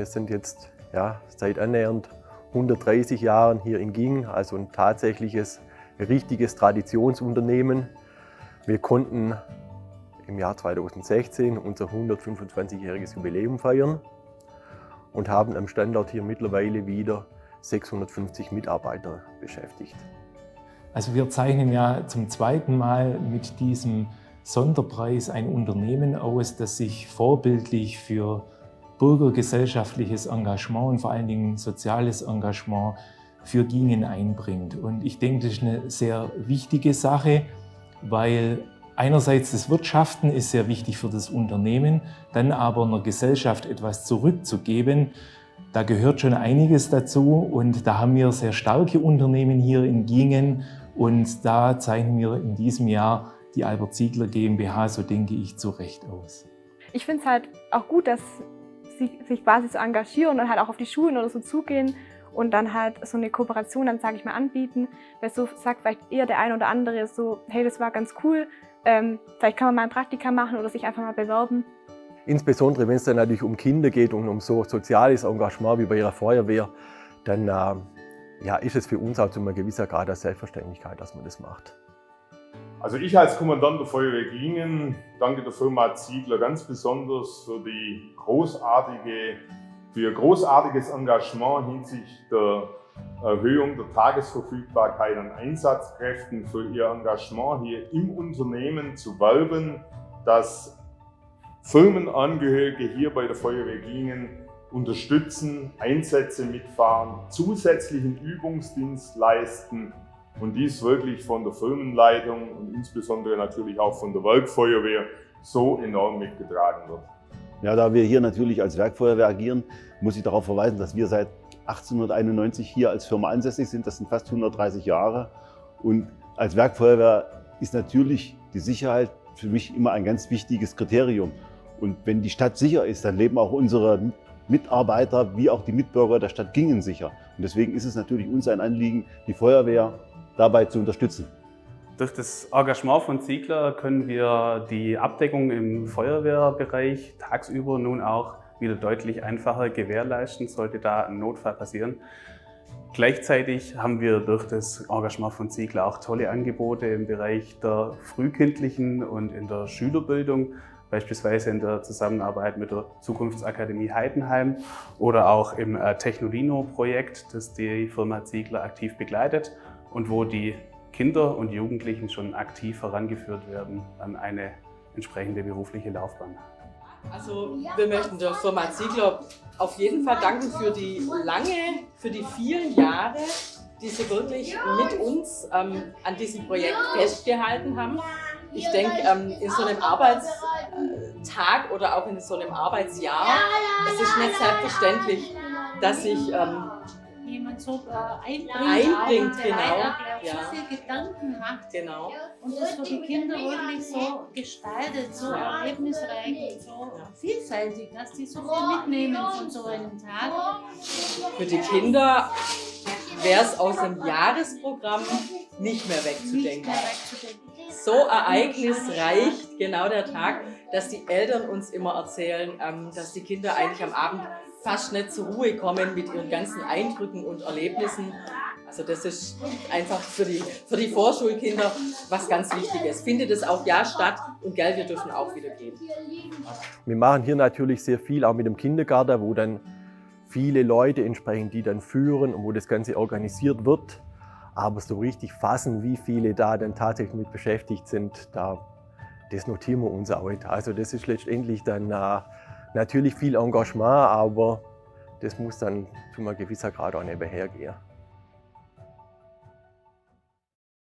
Wir sind jetzt seit annähernd 130 Jahren hier in Gingen, also ein tatsächliches, richtiges Traditionsunternehmen. Wir konnten im Jahr 2016 unser 125-jähriges Jubiläum feiern und haben am Standort hier mittlerweile wieder 650 Mitarbeiter beschäftigt. Also wir zeichnen ja zum zweiten Mal mit diesem Sonderpreis ein Unternehmen aus, das sich vorbildlich für bürgergesellschaftliches Engagement und vor allen Dingen soziales Engagement für Gingen einbringt. Und ich denke, das ist eine sehr wichtige Sache, weil einerseits das Wirtschaften ist sehr wichtig für das Unternehmen, dann aber einer Gesellschaft etwas zurückzugeben, da gehört schon einiges dazu und da haben wir sehr starke Unternehmen hier in Gingen und da zeichnen wir in diesem Jahr die Albert Ziegler GmbH, so denke ich, zu Recht aus. Ich finde es halt auch gut, dass sie sich quasi so engagieren und halt auch auf die Schulen oder so zugehen und dann halt so eine Kooperation dann, sage ich mal, anbieten, weil so sagt vielleicht eher der eine oder andere so, hey, das war ganz cool, vielleicht kann man mal ein Praktika machen oder sich einfach mal bewerben. Insbesondere wenn es dann natürlich um Kinder geht und um so soziales Engagement wie bei ihrer Feuerwehr, dann ist es für uns auch zu einem gewissen Grad der Selbstverständlichkeit, dass man das macht. Also ich als Kommandant der Feuerwehr Gingen danke der Firma Ziegler ganz besonders für ihr großartiges Engagement hinsichtlich der Erhöhung der Tagesverfügbarkeit an Einsatzkräften, für ihr Engagement hier im Unternehmen zu werben, dass Firmenangehörige hier bei der Feuerwehr Gingen unterstützen, Einsätze mitfahren, zusätzlichen Übungsdienst leisten und dies wirklich von der Firmenleitung und insbesondere natürlich auch von der Werkfeuerwehr so enorm mitgetragen wird. Ja, da wir hier natürlich als Werkfeuerwehr agieren, muss ich darauf verweisen, dass wir seit 1891 hier als Firma ansässig sind. Das sind fast 130 Jahre. Und als Werkfeuerwehr ist natürlich die Sicherheit für mich immer ein ganz wichtiges Kriterium. Und wenn die Stadt sicher ist, dann leben auch unsere Mitarbeiter wie auch die Mitbürger der Stadt Gingen sicher. Und deswegen ist es natürlich uns ein Anliegen, die Feuerwehr dabei zu unterstützen. Durch das Engagement von Ziegler können wir die Abdeckung im Feuerwehrbereich tagsüber nun auch wieder deutlich einfacher gewährleisten, sollte da ein Notfall passieren. Gleichzeitig haben wir durch das Engagement von Ziegler auch tolle Angebote im Bereich der frühkindlichen und in der Schülerbildung, beispielsweise in der Zusammenarbeit mit der Zukunftsakademie Heidenheim oder auch im Technolino-Projekt, das die Firma Ziegler aktiv begleitet und wo die Kinder und Jugendlichen schon aktiv herangeführt werden an eine entsprechende berufliche Laufbahn. Also wir möchten der Firma Ziegler auf jeden Fall danken für die vielen Jahre, die sie wirklich mit uns an diesem Projekt festgehalten haben. Ich denke, in so einem Arbeitstag oder auch in so einem Arbeitsjahr, es ist nicht selbstverständlich, dass sich jemand so einbringt, genau. Der so viel Gedanken macht, genau. Und das für die Kinder wirklich so gestaltet, so erlebnisreich und so vielfältig, dass die so viel mitnehmen von so einem Tag. Für die Kinder wäre es aus dem Jahresprogramm nicht mehr wegzudenken. So ereignisreich, genau der Tag, dass die Eltern uns immer erzählen, dass die Kinder eigentlich am Abend fast nicht zur Ruhe kommen mit ihren ganzen Eindrücken und Erlebnissen. Also das ist einfach für die Vorschulkinder was ganz Wichtiges. Findet es auch statt und gell, wir dürfen auch wieder gehen. Wir machen hier natürlich sehr viel, auch mit dem Kindergarten, wo dann viele Leute entsprechend die dann führen und wo das Ganze organisiert wird. Aber so richtig fassen, wie viele da dann tatsächlich mit beschäftigt sind, das notieren wir uns auch. Also das ist letztendlich dann natürlich viel Engagement, aber das muss dann zu einem gewissen Grad auch nebenher gehen.